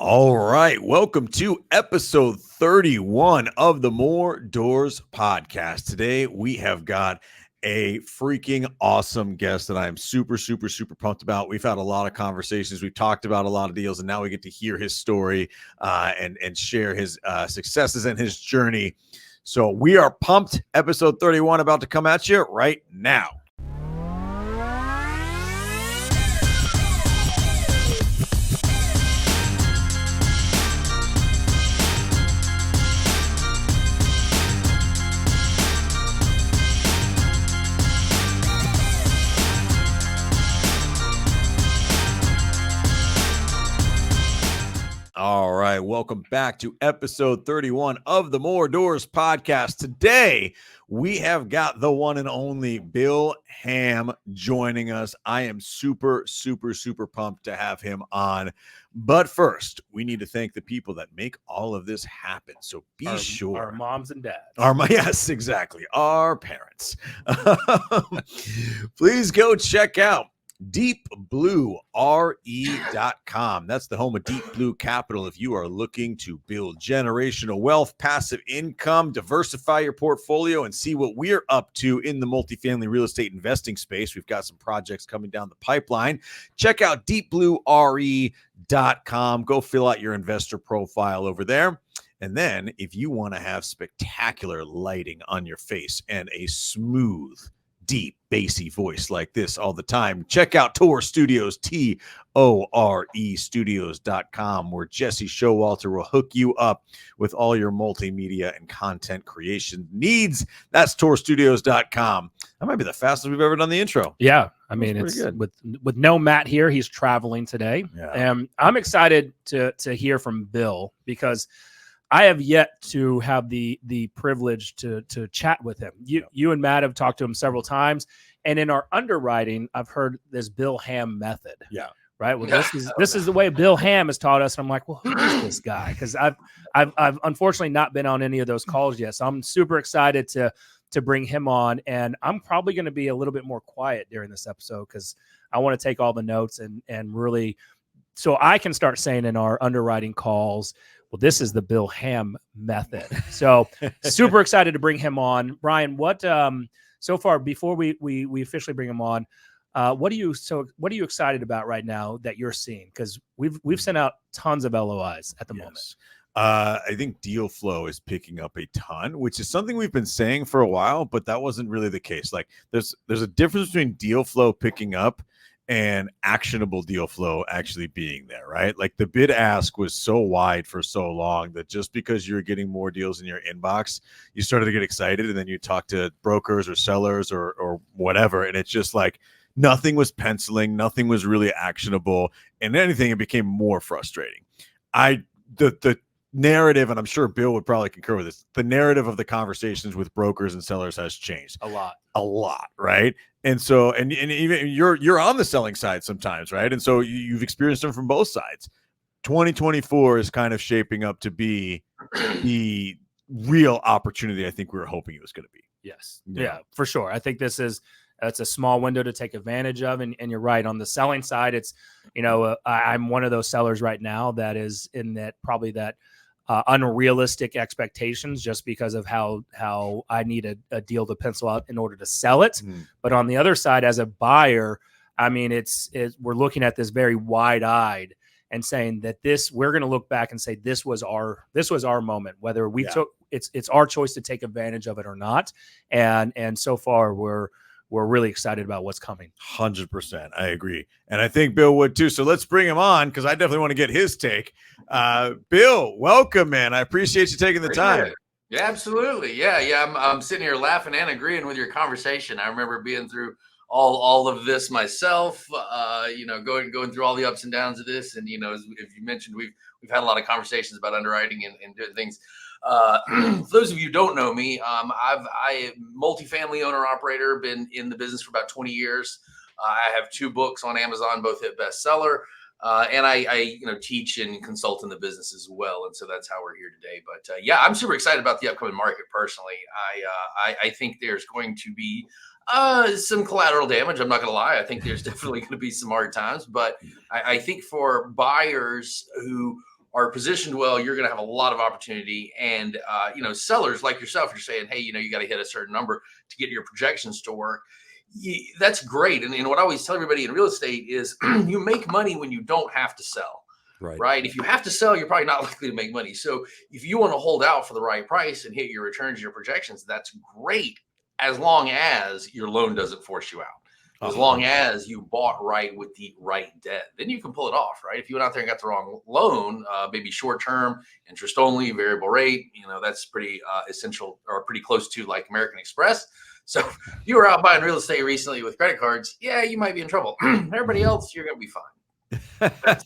All right. Welcome to episode 31 of the More Doors podcast. Today, we have got a freaking awesome guest that I am super pumped about. We've had a lot of conversations. We've talked about a lot of deals, and now we get to hear his story and share his successes and his journey. So we are pumped. Episode 31 about to come at you right now. All right, welcome back to episode 31 of the More Doors podcast. Today, we have got the one and only Bill Ham joining us. I am super pumped to have him on. But first, we need to thank the people that make all of this happen. So be sure. Our moms and dads. Yes, exactly. Our parents. Please go check out deepbluere.com. That's the home of Deep Blue Capital. If you are looking to build generational wealth, passive income, diversify your portfolio, and see what we're up to in the multifamily real estate investing space, we've got some projects coming down the pipeline. Check out deepbluere.com. Go fill out your investor profile over there. And then if you want to have spectacular lighting on your face and a smooth, deep, bassy voice like this all the time, check out Tore Studios, TORE studios.com, where Jesse Showalter will hook you up with all your multimedia and content creation needs. That's torestudios.com. That might be the fastest we've ever done the intro. Yeah. I mean, it's good. With no Matt here, he's traveling today. Yeah. And I'm excited to hear from Bill because I have yet to have the privilege to chat with him. You and Matt have talked to him several times, and in our underwriting, I've heard this Bill Ham method. Yeah. Right. Well, this is the way Bill Ham has taught us. And I'm like, well, who is this guy? Because I've unfortunately not been on any of those calls yet. So I'm super excited to bring him on, and I'm probably going to be a little bit more quiet during this episode because I want to take all the notes and really, so I can start saying in our underwriting calls, well, this is the Bill Ham method. So super excited to bring him on. Brian, what so far before we officially bring him on, what are you excited about right now that you're seeing? Because we've sent out tons of LOIs at the moment. I think deal flow is picking up a ton, which is something we've been saying for a while, but that wasn't really the case. Like there's a difference between deal flow picking up and actionable deal flow actually being there, right? Like the bid ask was so wide for so long that just because you're getting more deals in your inbox, you started to get excited, and then you talk to brokers or sellers or whatever, and it's just like nothing was penciling, nothing was really actionable, and anything, it became more frustrating. The narrative, and I'm sure Bill would probably concur with this, the narrative of the conversations with brokers and sellers has changed a lot, right? And so, and even you're on the selling side sometimes, right? And so you've experienced them from both sides. 2024 is kind of shaping up to be the real opportunity I think we were hoping it was going to be. Yes. Yeah, for sure. I think it's a small window to take advantage of. And you're right. On the selling side, it's, I'm one of those sellers right now that is in that probably that unrealistic expectations just because of how I need a deal to pencil out in order to sell it. But on the other side, as a buyer, I mean, we're looking at this very wide-eyed and saying that we're going to look back and say this was our moment, whether we took it's our choice to take advantage of it or not. And so far we're really excited about what's coming. 100%. I agree. And I think Bill would too. So let's bring him on because I definitely want to get his take. Bill, welcome, man. I appreciate you taking the time. Yeah, absolutely. Yeah. I'm sitting here laughing and agreeing with your conversation. I remember being through all of this myself, going through all the ups and downs of this. And, as you mentioned, we've had a lot of conversations about underwriting and doing things. For those of you who don't know me, I multifamily owner operator, been in the business for about 20 years. I have 2 books on Amazon, both hit bestseller. And I teach and consult in the business as well. And so that's how we're here today. But I'm super excited about the upcoming market personally. I think there's going to be some collateral damage. I'm not going to lie. I think there's definitely going to be some hard times. But I think for buyers who are positioned well, you're going to have a lot of opportunity. And, sellers like yourself, you're saying, hey, you got to hit a certain number to get your projections to work. That's great. And what I always tell everybody in real estate is you make money when you don't have to sell. Right. If you have to sell, you're probably not likely to make money. So if you want to hold out for the right price and hit your returns and your projections, that's great, as long as your loan doesn't force you out. As long as you bought right with the right debt, then you can pull it off, right? If you went out there and got the wrong loan, maybe short-term, interest only, variable rate, that's pretty essential, or pretty close to like American Express. So if you were out buying real estate recently with credit cards, yeah, you might be in trouble. Everybody else, you're going to be fine. That's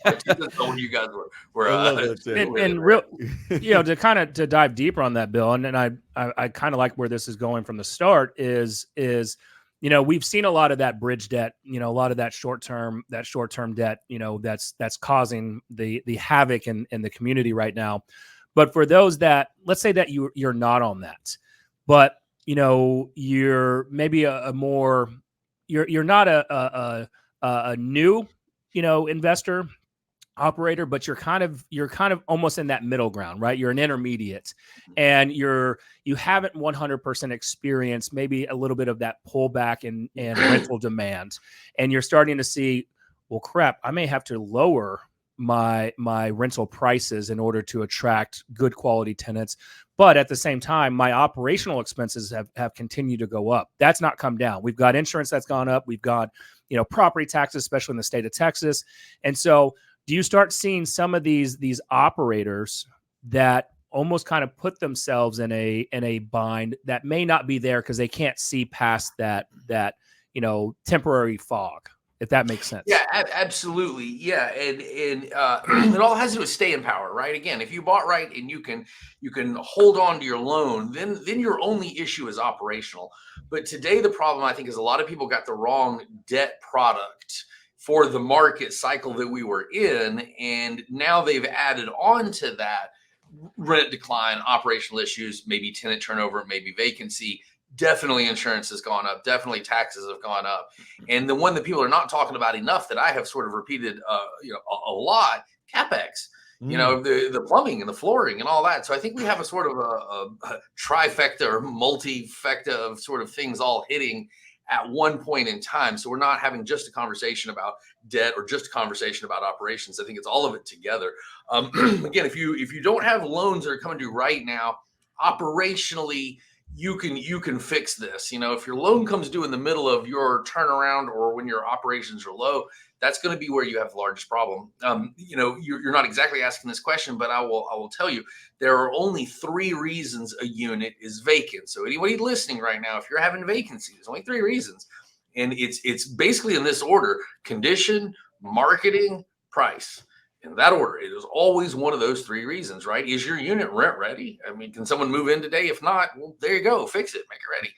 what you guys were and real, to dive deeper on that, Bill, and I kind of like where this is going from the start is we've seen a lot of that bridge debt, a lot of that short term debt, that's causing the havoc in the community right now. But for those that, let's say that you're not on that, but you're maybe you're not a new investor operator, but you're kind of almost in that middle ground, right? You're an intermediate, and you haven't 100% experienced maybe a little bit of that pullback in rental demand, and you're starting to see, well, crap, I may have to lower my rental prices in order to attract good quality tenants. But at the same time, my operational expenses have continued to go up. That's not come down. We've got insurance that's gone up. We've got, property taxes, especially in the state of Texas. And so do you start seeing some of these operators that almost kind of put themselves in a bind that may not be there because they can't see past that temporary fog? If that makes sense. Yeah, absolutely. Yeah. And it all has to do with staying power, right? Again, if you bought right and you can hold on to your loan, then your only issue is operational. But today, the problem, I think, is a lot of people got the wrong debt product for the market cycle that we were in. And now they've added on to that rent decline, operational issues, maybe tenant turnover, maybe vacancy. Definitely insurance has gone up. Definitely taxes have gone up. And the one that people are not talking about enough that I have sort of repeated, a lot, CapEx, the plumbing and the flooring and all that. So I think we have a sort of a trifecta or multifecta of sort of things all hitting at one point in time. So we're not having just a conversation about debt or just a conversation about operations. I think it's all of it together. Again, if you don't have loans that are coming due right now, operationally, you can fix this. If your loan comes due in the middle of your turnaround or when your operations are low, that's going to be where you have the largest problem. You're not exactly asking this question, but I will tell you there are only 3 reasons a unit is vacant. So anybody listening right now, if you're having vacancy, there's only 3 reasons, and it's basically in this order: condition, marketing, price. In that order, it is always one of those 3 reasons, right? Is your unit rent ready? I mean, can someone move in today? If not, well, there you go. Fix it, make it ready.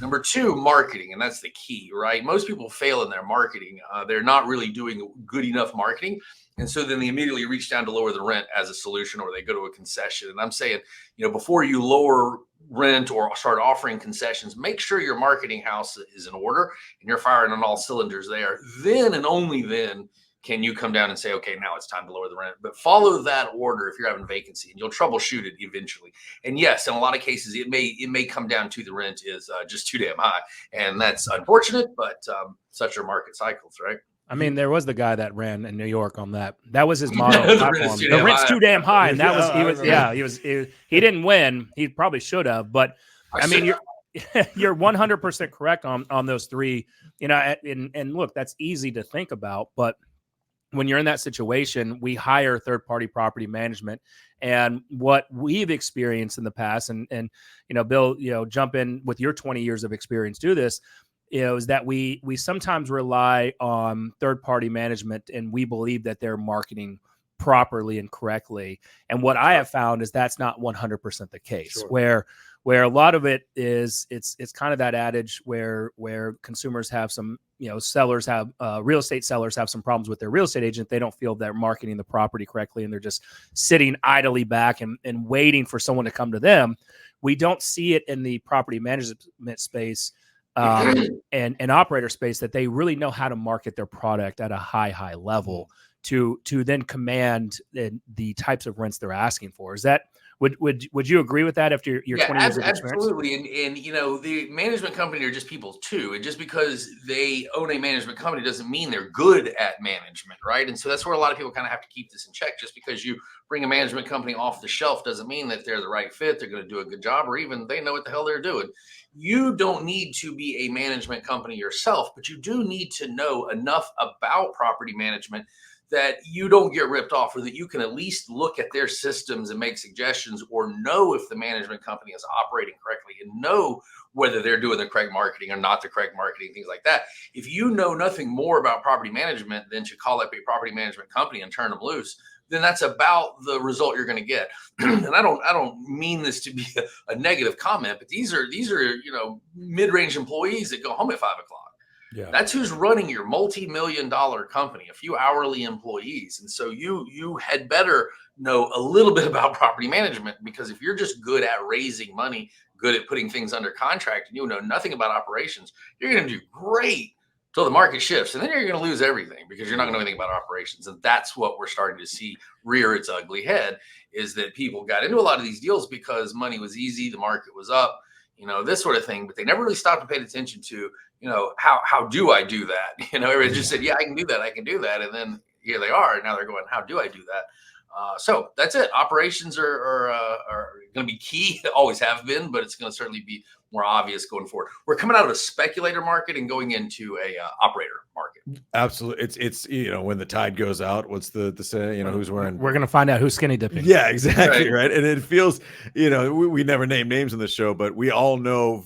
Number 2, marketing. And that's the key, right? Most people fail in their marketing. They're not really doing good enough marketing. And so then they immediately reach down to lower the rent as a solution, or they go to a concession. And I'm saying, before you lower rent or start offering concessions, make sure your marketing house is in order and you're firing on all cylinders there. Then and only then can you come down and say, okay, now it's time to lower the rent. But follow that order if you're having vacancy, and you'll troubleshoot it eventually. And yes, in a lot of cases, it may come down to the rent is just too damn high. And that's unfortunate, but such are market cycles, right? I mean, there was the guy that ran in New York on that. That was his motto. The rent's too damn high. And that he didn't win. He probably should have. But I mean, you're 100% correct on those 3, and look, that's easy to think about, but when you're in that situation, we hire third-party property management. And what we've experienced in the past, and Bill, jump in with your 20 years of experience, do this, is that we sometimes rely on third-party management, and we believe that they're marketing properly and correctly. And what I have found is that's not 100% the case. Sure. Where a lot of it is, it's kind of that adage where consumers have some, sellers have, real estate sellers have some problems with their real estate agent. They don't feel they're marketing the property correctly, and they're just sitting idly back and waiting for someone to come to them. We don't see it in the property management space and operator space, that they really know how to market their product at a high level to then command the types of rents they're asking for. Is that would you agree with that after your 20 years of experience? Absolutely. And the management company are just people too. And just because they own a management company doesn't mean they're good at management, right? And so that's where a lot of people kind of have to keep this in check. Just because you bring a management company off the shelf doesn't mean that they're the right fit, they're going to do a good job, or even they know what the hell they're doing. You don't need to be a management company yourself, but you do need to know enough about property management that you don't get ripped off, or that you can at least look at their systems and make suggestions, or know if the management company is operating correctly and know whether they're doing the correct marketing or not the correct marketing, things like that. If you know nothing more about property management than to call up a property management company and turn them loose, then that's about the result you're going to get. And I don't mean this to be a negative comment, but these are mid-range employees that go home at 5 o'clock. Yeah. That's who's running your multi-million-dollar company, a few hourly employees. And so you had better know a little bit about property management, because if you're just good at raising money, good at putting things under contract, and you know nothing about operations, you're going to do great till the market shifts. And then you're going to lose everything because you're not going to know anything about operations. And that's what we're starting to see rear its ugly head, is that people got into a lot of these deals because money was easy, the market was up, this sort of thing, but they never really stopped and paid attention to, how do I do that? Everybody just said, yeah, I can do that. And then here they are. And now they're going, how do I do that? So that's it. Operations are going to be key. Always have been, but it's going to certainly be more obvious going forward. We're coming out of a speculator market and going into a operator market. Absolutely. It's when the tide goes out, what's the say, who's wearing, we're going to find out who's skinny dipping. Yeah, exactly. Right. And it feels, we never name names on the show, but we all know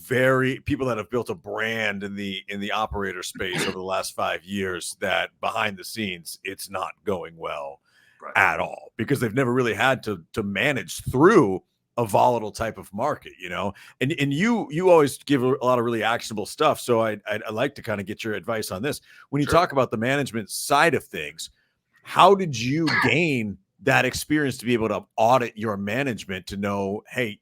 people that have built a brand in the operator space over the last 5 years, that behind the scenes, it's not going well at all, because they've never really had to manage through a volatile type of market, and you always give a lot of really actionable stuff. So I'd like to kind of get your advice on this. When you talk about the management side of things, how did you gain that experience to be able to audit your management, to know, hey,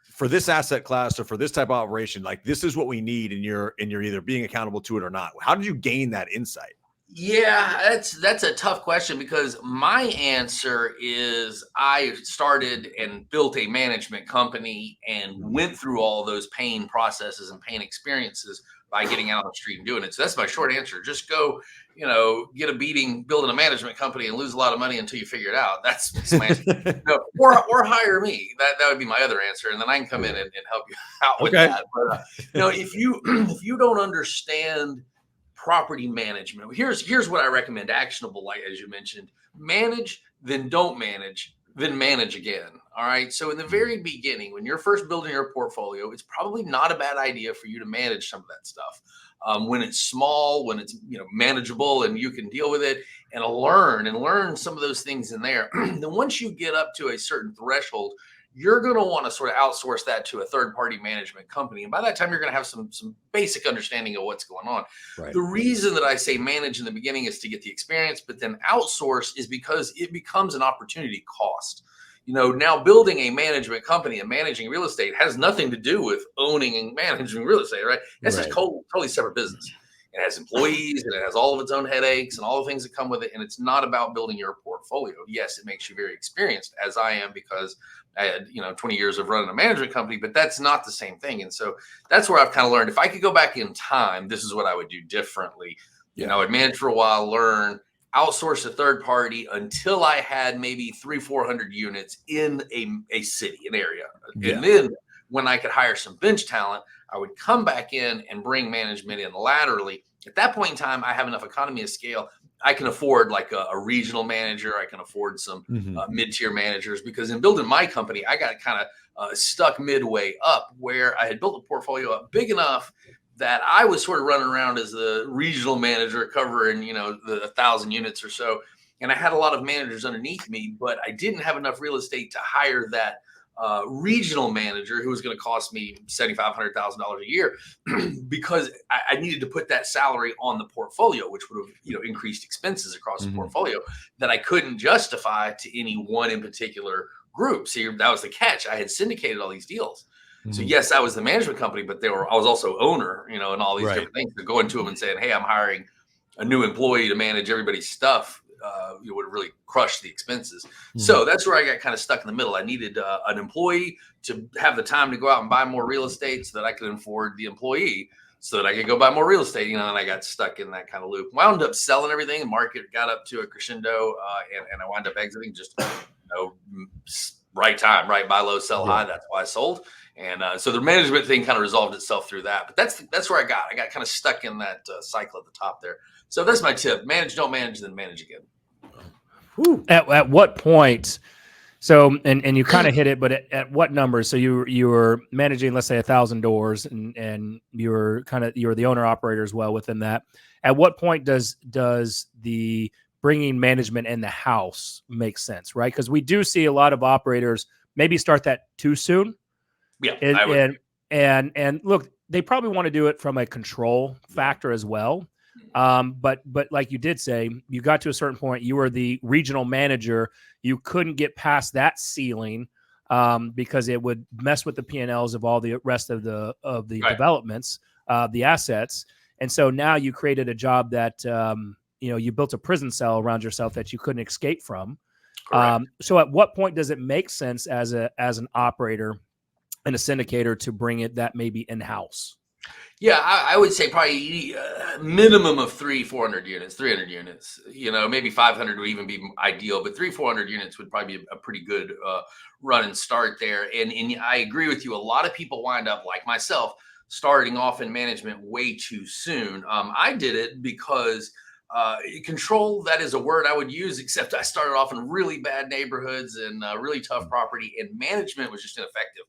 for this asset class or for this type of operation, like this is what we need, and you're either being accountable to it or not? How did you gain that insight? Yeah, that's a tough question, because my answer is I started and built a management company and went through all those pain processes and pain experiences by getting out on the street and doing it. So that's my short answer. Just go, get a beating building a management company and lose a lot of money until you figure it out. That's my answer. Or hire me. That would be my other answer, and then I can come in and help you out with that. But if you don't understand property management, here's what I recommend. Actionable, like as you mentioned: manage, then don't manage, then manage again. All right. So in the very beginning, when you're first building your portfolio, it's probably not a bad idea for you to manage some of that stuff. When it's small, when it's manageable and you can deal with it, and learn some of those things in there. Then once you get up to a certain threshold, you're going to want to sort of outsource that to a third-party management company. And by that time, you're going to have some basic understanding of what's going on. Right. The reason that I say manage in the beginning is to get the experience, but then outsource is because it becomes an opportunity cost. Now building a management company and managing real estate has nothing to do with owning and managing real estate, right? That's a totally separate business. It has employees, and it has all of its own headaches and all the things that come with it. And it's not about building your portfolio. Yes, it makes you very experienced, as I am, because I had 20 years of running a management company, but that's not the same thing. And so that's where I've kind of learned, if I could go back in time, this is what I would do differently. I'd manage for a while, learn, outsource a third party until I had maybe 300-400 units in a city, an area. Yeah. And then when I could hire some bench talent, I would come back in and bring management in laterally. At that point in time, I have enough economy of scale. I can afford like a regional manager. I can afford some mid-tier managers, because in building my company, I got kind of stuck midway up, where I had built a portfolio up big enough that I was sort of running around as the regional manager, covering, the 1,000 units or so. And I had a lot of managers underneath me, but I didn't have enough real estate to hire that regional manager who was going to cost me $7,500, $1,000 a year, because I needed to put that salary on the portfolio, which would have increased expenses across the portfolio that I couldn't justify to any one in particular group. See, that was the catch. I had syndicated all these deals. So yes, I was the management company, but I was also owner, and all these different things. So going to them and saying, hey, I'm hiring a new employee to manage everybody's stuff. would really crush the expenses. So that's where I got kind of stuck in the middle. I needed an employee to have the time to go out and buy more real estate so that I could afford the employee, so that I could go buy more real estate, and I got stuck in that kind of loop. Wound up selling everything. The market got up to a crescendo, and I wound up exiting just, right time, right buy low, sell high. That's why I sold. And so the management thing kind of resolved itself through that. But that's where I got kind of stuck in that cycle at the top there. So that's my tip: manage, don't manage, then manage again. At what point? So, and you kind of hit it, but at what numbers? So you were managing, let's say 1,000 doors, and you were the owner operator as well within that. At what point does the bringing management in the house make sense, right? Because we do see a lot of operators maybe start that too soon. Yeah, and look, they probably want to do it from a control factor as well. But like you did say, you got to a certain point, you were the regional manager. You couldn't get past that ceiling because it would mess with the P&Ls of all the rest of the developments, the assets. And so now you created a job that, you built a prison cell around yourself that you couldn't escape from. So at what point does it make sense as an operator and a syndicator to bring it that maybe in-house? Yeah, I would say probably minimum of 300-400 units, 300 units. Maybe 500 would even be ideal, but 300-400 units would probably be a pretty good run and start there. And I agree with you. A lot of people wind up, like myself, starting off in management way too soon. I did it because control, that is a word I would use, except I started off in really bad neighborhoods and really tough property, and management was just ineffective.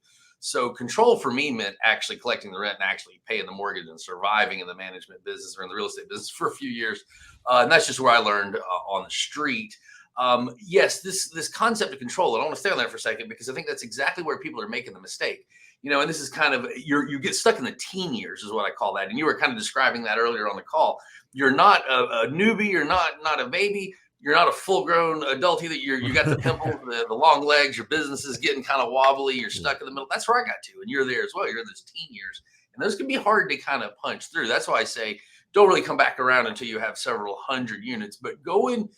So control for me meant actually collecting the rent and actually paying the mortgage and surviving in the management business or in the real estate business for a few years. And that's just where I learned on the street. Yes, this concept of control, and I want to stay on that for a second, because I think that's exactly where people are making the mistake. And this is kind of, you get stuck in the teen years is what I call that. And you were kind of describing that earlier on the call. You're not a newbie. You're not a baby. You're not a full-grown adult either. You got the pimples, the long legs. Your business is getting kind of wobbly. You're stuck in the middle. That's where I got to, and you're there as well. You're in those teen years, and those can be hard to kind of punch through. That's why I say don't really come back around until you have several hundred units. But going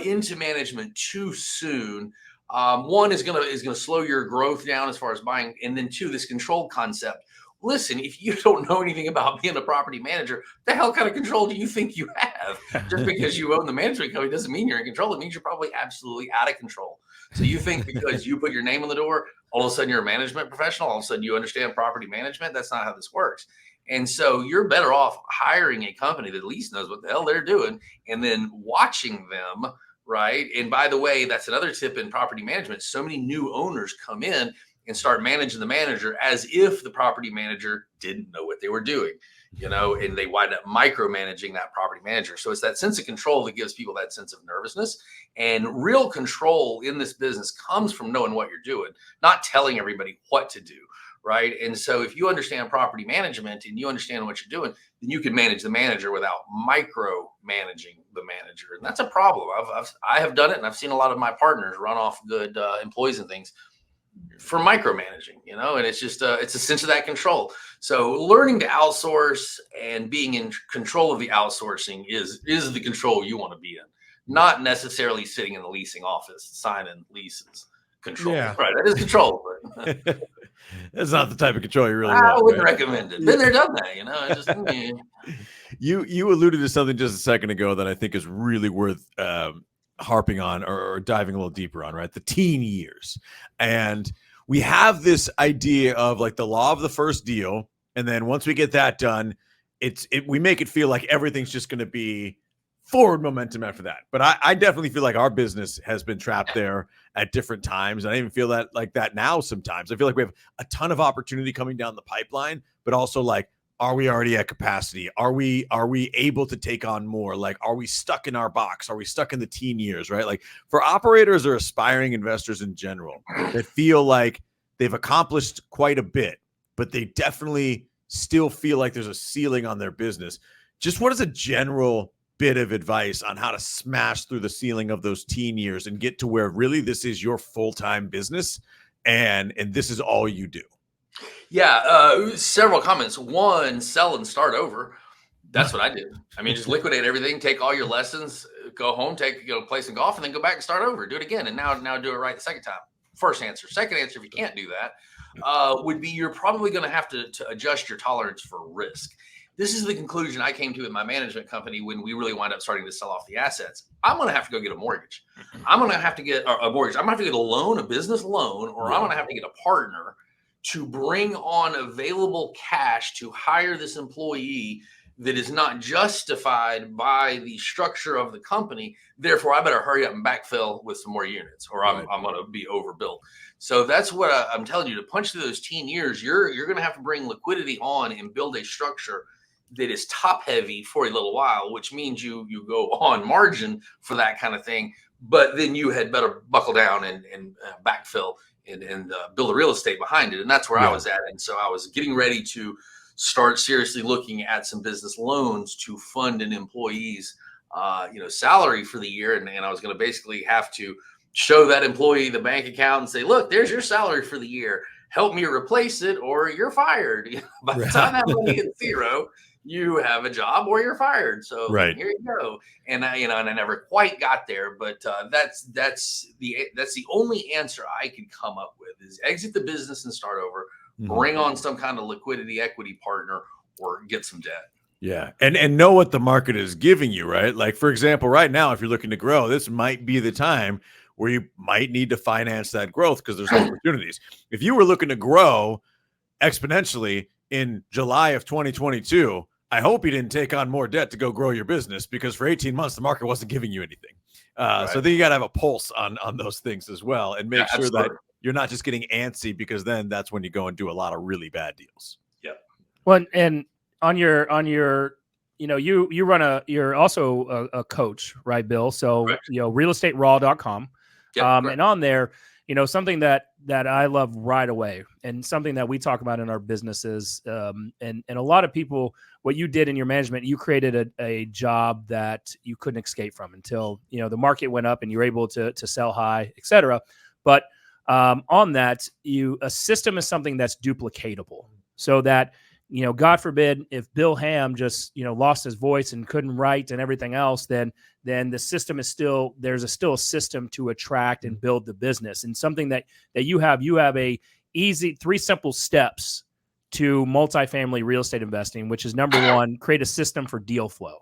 into management too soon, one is gonna slow your growth down as far as buying, and then two, this control concept. Listen, if you don't know anything about being a property manager, the hell kind of control do you think you have? Just because you own the management company doesn't mean you're in control. It means you're probably absolutely out of control. So you think because you put your name on the door, all of a sudden you're a management professional, all of a sudden you understand property management? That's not how this works. And so you're better off hiring a company that at least knows what the hell they're doing and then watching them, right? And by the way, that's another tip in property management. So many new owners come in and start managing the manager as if the property manager didn't know what they were doing, and they wind up micromanaging that property manager. So it's that sense of control that gives people that sense of nervousness. And real control in this business comes from knowing what you're doing, not telling everybody what to do, right? And so if you understand property management and you understand what you're doing, then you can manage the manager without micromanaging the manager. And that's a problem. I have done it, and I've seen a lot of my partners run off good employees and things for micromanaging, and it's just it's a sense of that control. So learning to outsource and being in control of the outsourcing is the control you want to be in, not necessarily sitting in the leasing office signing leases. Control, right? That is control. But that's not the type of control you really I want. wouldn't recommend it. Been there, done that. You alluded to something just a second ago that I think is really worth harping on or diving a little deeper on, right? The teen years. And we have this idea of like the law of the first deal. And then once we get that done, we make it feel like everything's just going to be forward momentum after that. But I definitely feel like our business has been trapped there at different times. And I even feel that like that now sometimes. I feel like we have a ton of opportunity coming down the pipeline, but also like, are we already at capacity? Are we able to take on more? Like, are we stuck in our box? Are we stuck in the teen years, right? Like for operators or aspiring investors in general that feel like they've accomplished quite a bit, but they definitely still feel like there's a ceiling on their business. Just what is a general bit of advice on how to smash through the ceiling of those teen years and get to where really this is your full-time business and this is all you do? Yeah, several comments. One, sell and start over. That's what I did. I mean, just liquidate everything, take all your lessons, go home, play some golf, and then go back and start over, do it again, and now do it right the second time. First answer. Second answer, if you can't do that, would be you're probably going to have to adjust your tolerance for risk. This is the conclusion I came to in my management company when we really wound up starting to sell off the assets. I'm going to have to go get a mortgage. I'm going to have to get a mortgage. I'm going to have to get a loan, a business loan, or I'm going to have to get a partner to bring on available cash to hire this employee that is not justified by the structure of the company. Therefore, I better hurry up and backfill with some more units, or I'm going to be overbuilt. So that's what I'm telling you. To punch through those teen years, you're going to have to bring liquidity on and build a structure that is top heavy for a little while, which means you go on margin for that kind of thing. But then you had better buckle down and backfill and build a real estate behind it. And that's where I was at. And so I was getting ready to start seriously looking at some business loans to fund an employee's salary for the year. And I was going to basically have to show that employee the bank account and say, look, there's your salary for the year. Help me replace it or you're fired. By the time that money hits zero, you have a job or you're fired. So here you go. And I never quite got there, but that's the only answer I could come up with is exit the business and start over. Bring on some kind of liquidity equity partner or get some debt. Yeah. And know what the market is giving you, right? Like, for example, right now, if you're looking to grow, this might be the time where you might need to finance that growth because there's opportunities. If you were looking to grow exponentially in July of 2022, I hope you didn't take on more debt to go grow your business because for 18 months, the market wasn't giving you anything. So then you got to have a pulse on those things as well and make sure that you're not just getting antsy because then that's when you go and do a lot of really bad deals. Yeah. Well, and on your, you're also a coach, right, Bill? So, realestateraw.com. And on there, something that I love right away and something that we talk about in our businesses. And a lot of people, what you did in your management, you created a job that you couldn't escape from until, the market went up and you were able to sell high, et cetera. But on that, a system is something that's duplicatable so that, God forbid, if Bill Ham just, lost his voice and couldn't write and everything else, then the system is still a system to attract and build the business. And something that you have a easy 3 simple steps to multifamily real estate investing, which is number 1, create a system for deal flow.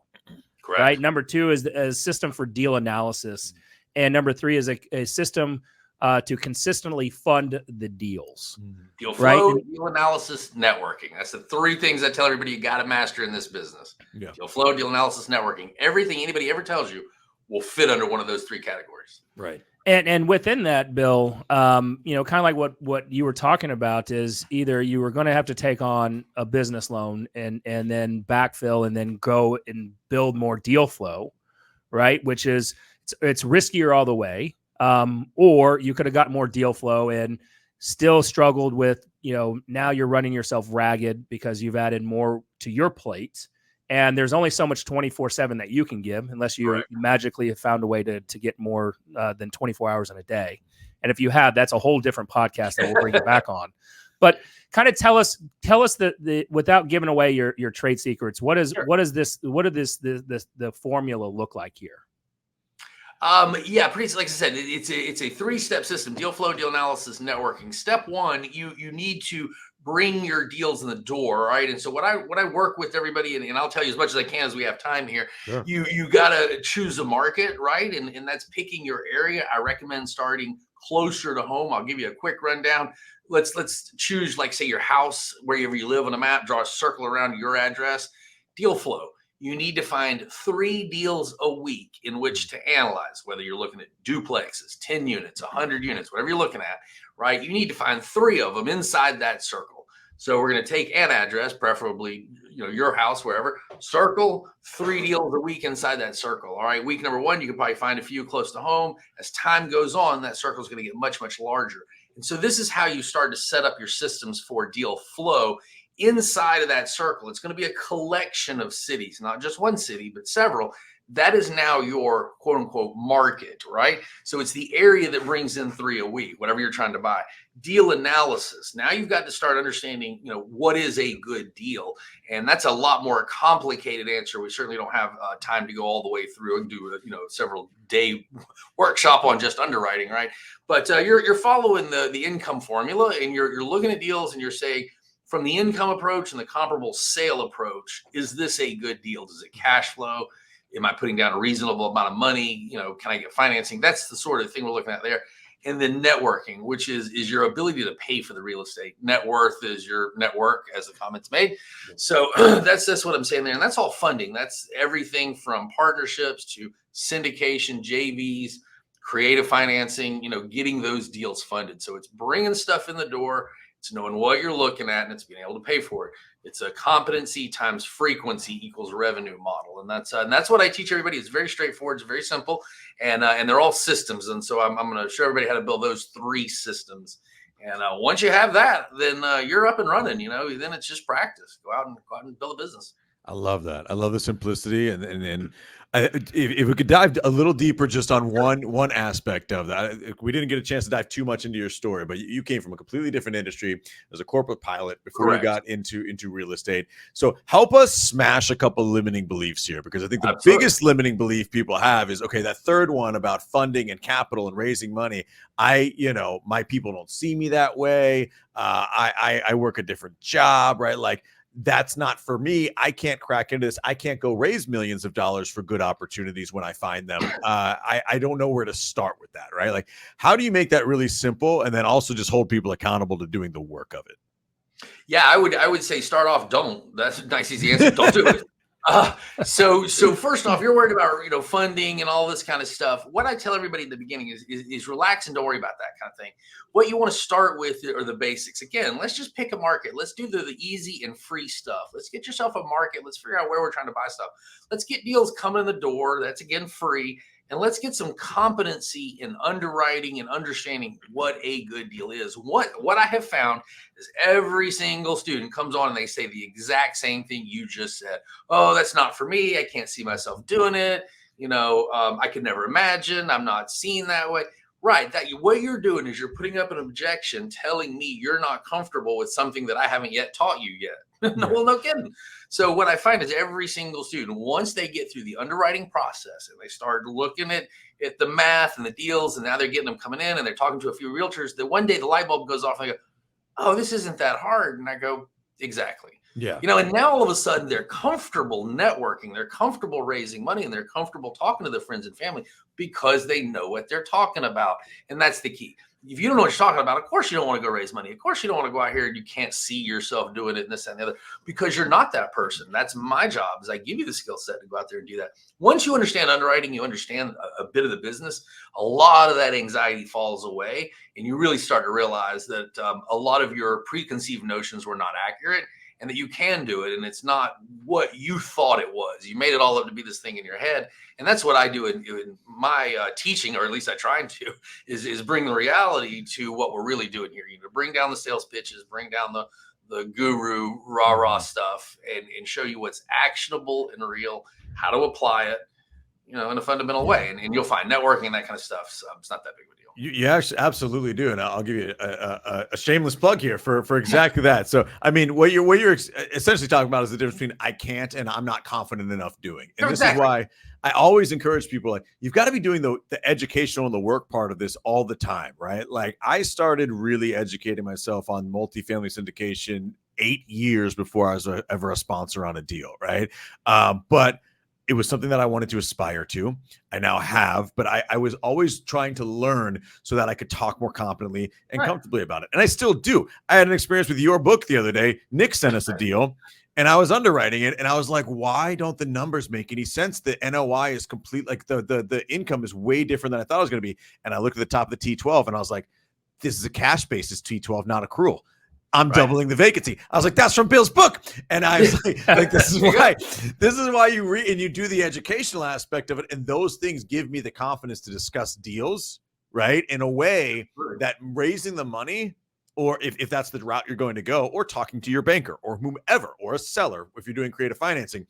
Correct. Right. Number 2 is a system for deal analysis. And number 3 is a system to consistently fund the deals. Deal flow, deal analysis, networking. That's the 3 things I tell everybody you got to master in this business. Yeah. Deal flow, deal analysis, networking. Everything anybody ever tells you will fit under one of those 3 categories. Right. And within that, Bill, kind of like what you were talking about is either you were going to have to take on a business loan and then backfill and then go and build more deal flow, right? Which is it's riskier all the way. Or you could have got more deal flow and still struggled with, now you're running yourself ragged because you've added more to your plate. And there's only so much 24/7 that you can give unless you magically have found a way to get more than 24 hours in a day. And if you have, that's a whole different podcast that we'll bring you back on. But kind of tell us the without giving away your trade secrets, what does the formula look like here? Pretty like I said, it's a 3-step system: deal flow, deal analysis, networking. Step 1, you need to bring your deals in the door, right? And so what I work with everybody, and I'll tell you as much as I can as we have time here. Sure. You gotta choose a market, right? And that's picking your area. I recommend starting closer to home. I'll give you a quick rundown. Let's choose, like, say, your house, wherever you live on a map, draw a circle around your address. Deal flow. You need to find 3 deals a week in which to analyze, whether you're looking at duplexes, 10 units, 100 units, whatever you're looking at, right? You need to find 3 of them inside that circle. So we're going to take an address, preferably, your house, wherever, circle 3 deals a week inside that circle. All right. Week number 1, you can probably find a few close to home. As time goes on, that circle is going to get much, much larger. And so this is how you start to set up your systems for deal flow. Inside of that circle, it's going to be a collection of cities, not just one city, but several, that is now your quote unquote market, right? So it's the area that brings in 3 a week, whatever you're trying to buy. Deal analysis. Now you've got to start understanding, what is a good deal. And that's a lot more complicated answer. We certainly don't have time to go all the way through and do several day workshop on just underwriting, right? But you're following the income formula, and you're looking at deals, and you're saying, from the income approach and the comparable sale approach, is this a good deal? Does it cash flow? Am I putting down a reasonable amount of money? Can I get financing? That's the sort of thing we're looking at there. And then networking, which is your ability to pay for the real estate. Net worth is your network, as the comments made. So that's what I'm saying there. And that's all funding. That's everything from partnerships to syndication, JVs, creative financing, getting those deals funded. So it's bringing stuff in the door. It's knowing what you're looking at, and it's being able to pay for it. It's a competency times frequency equals revenue model, and that's what I teach everybody. It's very straightforward. It's very simple, and they're all systems. And so I'm going to show everybody how to build those 3 systems. And once you have that, then you're up and running. Then it's just practice. Go out and build a business. I love that. I love the simplicity, and if we could dive a little deeper just on one aspect of that. We didn't get a chance to dive too much into your story, but you came from a completely different industry as a corporate pilot before Correct. you got into real estate. So help us smash a couple limiting beliefs here, because I think the Absolutely. biggest limiting belief people have is, okay, that third one about funding and capital and raising money. My people don't see me that way. I work a different job, right? Like, that's not for me. I can't crack into this. I can't go raise millions of dollars for good opportunities when I find them. I don't know where to start with that, right? Like, how do you make that really simple, and then also just hold people accountable to doing the work of it? Yeah, I would say start off, don't. That's a nice, easy answer. Don't do it. So first off, you're worried about funding and all this kind of stuff. What I tell everybody in the beginning is relax and don't worry about that kind of thing. What you want to start with are the basics. Again, let's just pick a market. Let's do the easy and free stuff. Let's get yourself a market. Let's figure out where we're trying to buy stuff. Let's get deals coming in the door. That's, again, free. And let's get some competency in underwriting and understanding what a good deal is. What I have found is every single student comes on and they say the exact same thing you just said. Oh, that's not for me. I can't see myself doing it. I could never imagine. I'm not seen that way. Right. What you're doing is you're putting up an objection telling me you're not comfortable with something that I haven't yet taught you yet. No kidding. So what I find is every single student, once they get through the underwriting process and they start looking at the math and the deals, and now they're getting them coming in and they're talking to a few realtors, that one day the light bulb goes off and I go, oh, this isn't that hard. And I go, exactly. Yeah. And now all of a sudden they're comfortable networking, they're comfortable raising money, and they're comfortable talking to their friends and family because they know what they're talking about. And that's the key. If you don't know what you're talking about, of course you don't want to go raise money. Of course you don't want to go out here and you can't see yourself doing it and this and the other, because you're not that person. That's my job, is I give you the skill set to go out there and do that. Once you understand underwriting, you understand a bit of the business, a lot of that anxiety falls away, and you really start to realize that a lot of your preconceived notions were not accurate, and that you can do it, and it's not what you thought it was. You made it all up to be this thing in your head. And that's what I do in my teaching, or at least I try to, is bring the reality to what we're really doing here. Bring down the sales pitches, bring down the guru rah-rah stuff, and show you what's actionable and real, how to apply it, in a fundamental way. And you'll find networking and that kind of stuff. So it's not that big of a deal. You actually absolutely do, and I'll give you a shameless plug here for exactly that. So, I mean, what you're essentially talking about is the difference between I can't and I'm not confident enough doing. And This is why I always encourage people, like, you've got to be doing the educational and the work part of this all the time, right? Like, I started really educating myself on multifamily syndication 8 years before I was ever a sponsor on a deal, right? But it was something that I wanted to aspire to. I now have, but I was always trying to learn so that I could talk more competently and comfortably about it. And I still do. I had an experience with your book the other day. Nick sent us a deal and I was underwriting it. And I was like, why don't the numbers make any sense? The NOI is complete. Like the income is way different than I thought it was going to be. And I looked at the top of the T12 and I was like, this is a cash basis T12, not accrual. I'm doubling the vacancy. I was like, that's from Bill's book. And I was like this is why you read and you do the educational aspect of it. And those things give me the confidence to discuss deals, right? In a way that raising the money, or if that's the route you're going to go, or talking to your banker or whomever, or a seller, if you're doing creative financing,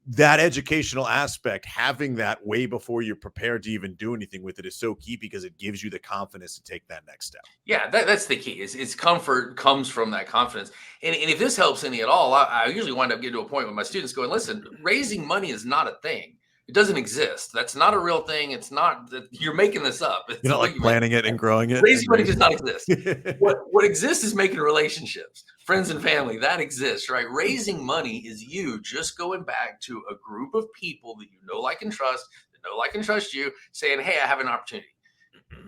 that educational aspect, having that way before you're prepared to even do anything with it is so key because it gives you the confidence to take that next step. Yeah, that's the key. It's comfort comes from that confidence. And if this helps any at all, I usually wind up getting to a point with my students going, listen, raising money is not a thing. It doesn't exist. That's not a real thing. It's not that you're making this up. It's You're not like planning it and growing it. Raising money does not exist. What exists is making relationships, friends and family. That exists, right? Raising money is you just going back to a group of people that you know, like, and trust, that know, like, and trust you, saying, hey, I have an opportunity.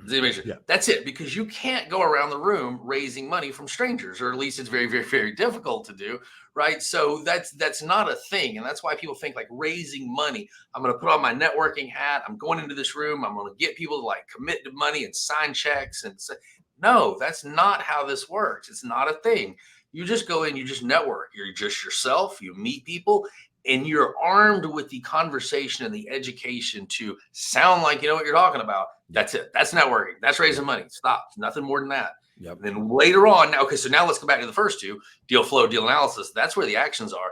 Yeah. That's it, because you can't go around the room raising money from strangers, or at least it's very, very, very difficult to do, right? So that's not a thing. And that's why people think like raising money, I'm going to put on my networking hat, I'm going into this room, I'm going to get people to like commit to money and sign checks and say, no, that's not how this works. It's not a thing. You just go in, you just network, you're just yourself, you meet people, and you're armed with the conversation and the education to sound like you know what you're talking about. That's it. That's networking. That's raising money. Stop. Nothing more than that. Yep. And then later on, now, okay, so now let's go back to the first two, deal flow, deal analysis. That's where the actions are.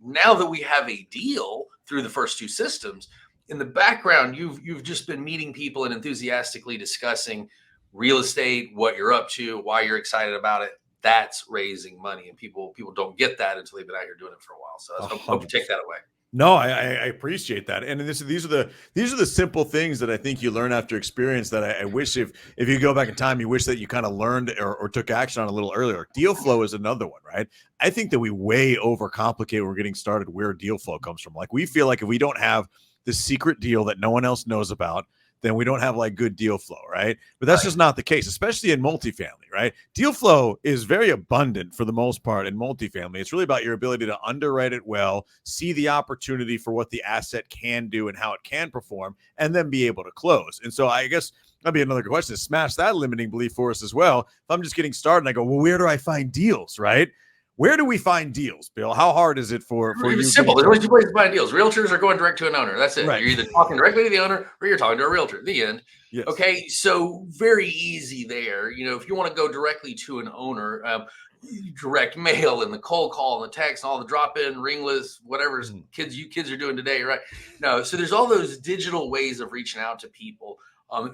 Now that we have a deal through the first two systems, in the background, you've just been meeting people and enthusiastically discussing real estate, what you're up to, why you're excited about it. That's raising money, and people don't get that until they've been out here doing it for a while. So I hope you take that away. No, I appreciate that, and these are the simple things that I think you learn after experience that I wish if you go back in time, you wish that you kind of learned or took action on a little earlier. Deal flow is another one, right? I think that we way overcomplicate when we're getting started where deal flow comes from. Like we feel like if we don't have the secret deal that no one else knows about, then we don't have like good deal flow, right? But that's just not the case, especially in multifamily, right? Deal flow is very abundant for the most part in multifamily. It's really about your ability to underwrite it well, see the opportunity for what the asset can do and how it can perform, and then be able to close. And so I guess that'd be another good question to smash that limiting belief for us as well. If I'm just getting started and I go, well, where do I find deals, right? Where do we find deals, Bill? How hard is it for you? It's simple. There's only two places to find deals. Realtors are going direct to an owner. That's it. Right. You're either talking directly to the owner or you're talking to a realtor. The end. Yes. Okay. So very easy there. You know, if you want to go directly to an owner, direct mail and the cold call and the text and all the drop-in, ringless, whatever kids are doing today, right? No. So there's all those digital ways of reaching out to people.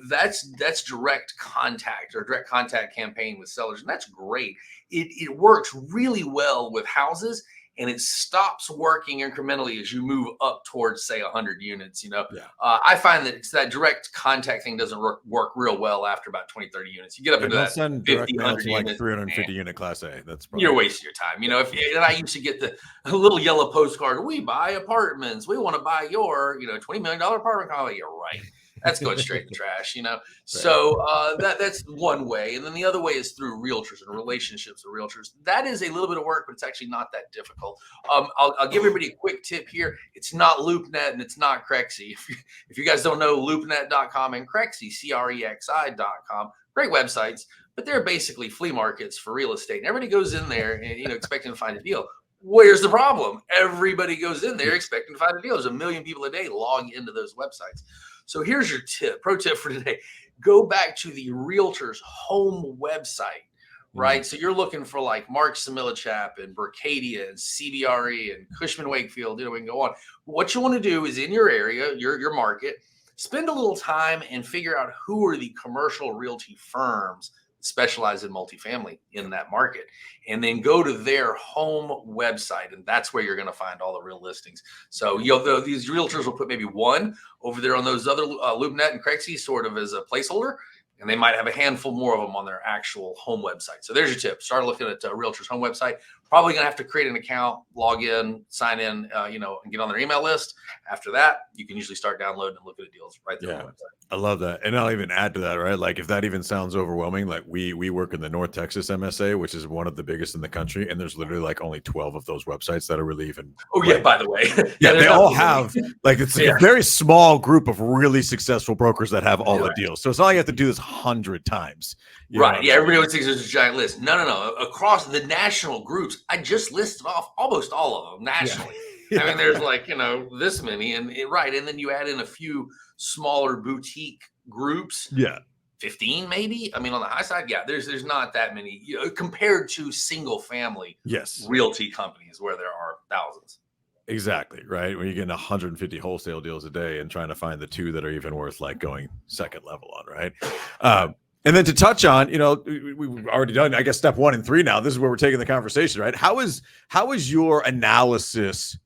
That's direct contact or direct contact campaign with sellers. And that's great. It works really well with houses, and it stops working incrementally as you move up towards, say, 100 units. You know, I find that it's that direct contact thing doesn't work real well after about 20, 30 units. You get up into that 50, 100 like unit, 350 unit class A. That's probably you're wasting your time. You know, and I used to get the little yellow postcard. We buy apartments. We want to buy your, $20 million apartment. Oh, you're right. That's going straight in the trash, you know? Right. So that's one way. And then the other way is through realtors and relationships with realtors. That is a little bit of work, but it's actually not that difficult. I'll give everybody a quick tip here. It's not LoopNet and it's not Crexi. If you guys don't know, LoopNet.com and Crexi, CREXI.com, great websites, but they're basically flea markets for real estate. And everybody goes in there and, expecting to find a deal. Where's the problem? Everybody goes in there expecting to find a deal. There's 1 million people a day log into those websites. So here's your pro tip for today. Go back to the realtor's home website, right? So you're looking for like Mark Similichap and Berkadia and CBRE and Cushman Wakefield, we can go on. What you want to do is in your area, your market, spend a little time and figure out who are the commercial realty firms specialize in multifamily in that market, and then go to their home website, and that's where you're going to find all the real listings. So these realtors will put maybe one over there on those other LoopNet and Crexi sort of as a placeholder, and they might have a handful more of them on their actual home website. So there's your tip. Start looking at a realtor's home website. Probably going to have to create an account, log in, sign in, and get on their email list. After that, you can usually start downloading and looking at deals right there on the website. I love that. And I'll even add to that, right? Like if that even sounds overwhelming, like we work in the North Texas MSA, which is one of the biggest in the country. And there's literally like only 12 of those websites that are really even. Oh, yeah, by the way. They all have like, it's a very small group of really successful brokers that have all the deals. So it's not like you have to do this 100 times. Right. Yeah. Everybody always thinks there's a giant list. No. Across the national groups, I just listed off almost all of them nationally. Yeah. I mean, there's like, this many and then you add in a few smaller boutique groups. Yeah. 15 maybe. I mean, on the high side, there's not that many, compared to single family realty companies where there are thousands. Exactly, right? When you're getting 150 wholesale deals a day and trying to find the two that are even worth like going second level on, right? And then to touch on, we've already done, I guess, step 1 and 3 now. This is where we're taking the conversation, right? How is your analysis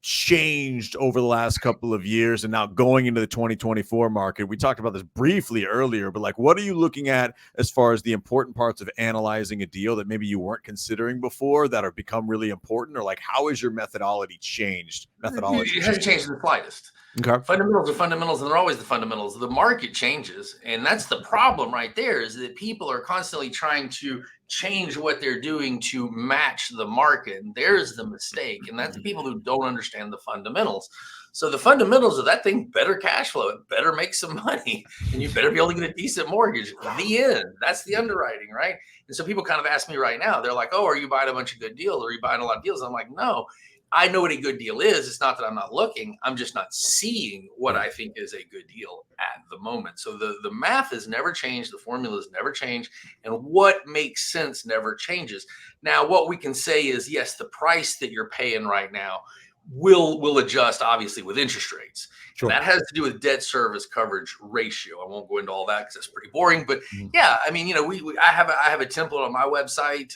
changed over the last couple of years and now going into the 2024 market? We talked about this briefly earlier, but like, what are you looking at as far as the important parts of analyzing a deal that maybe you weren't considering before that have become really important? Or like, how has your methodology changed? It hasn't changed in the slightest. Okay. Fundamentals are fundamentals, and they're always the fundamentals. The market changes, and that's the problem right there, is that people are constantly trying to change what they're doing to match the market. And there's the mistake, and that's the people who don't understand the fundamentals. So the fundamentals of that thing: better cash flow, it better make some money, and you better be able to get a decent mortgage. The end. That's the underwriting, right? And so people kind of ask me right now, they're like, "Oh, are you buying a bunch of good deals? Or are you buying a lot of deals?" I'm like, no. I know what a good deal is. It's not that I'm not looking. I'm just not seeing what I think is a good deal at the moment. So the math has never changed. The formulas never change. And what makes sense never changes. Now, what we can say is, yes, the price that you're paying right now will adjust, obviously, with interest rates. Sure. That has to do with debt service coverage ratio. I won't go into all that because that's pretty boring. But yeah, I mean, I have a template on my website,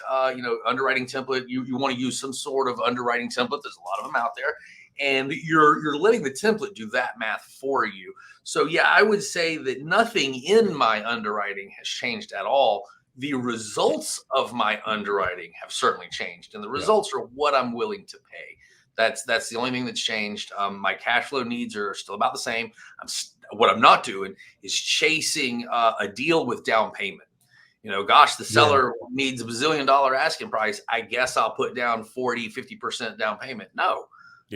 underwriting template. You want to use some sort of underwriting template. There's a lot of them out there, and you're letting the template do that math for you. So yeah, I would say that nothing in my underwriting has changed at all. The results of my underwriting have certainly changed, and the results are what I'm willing to pay. That's the only thing that's changed. My cash flow needs are still about the same. What I'm not doing is chasing a deal with down payment. The seller needs $1 bazillion asking price. I guess I'll put down 40-50% down payment. No,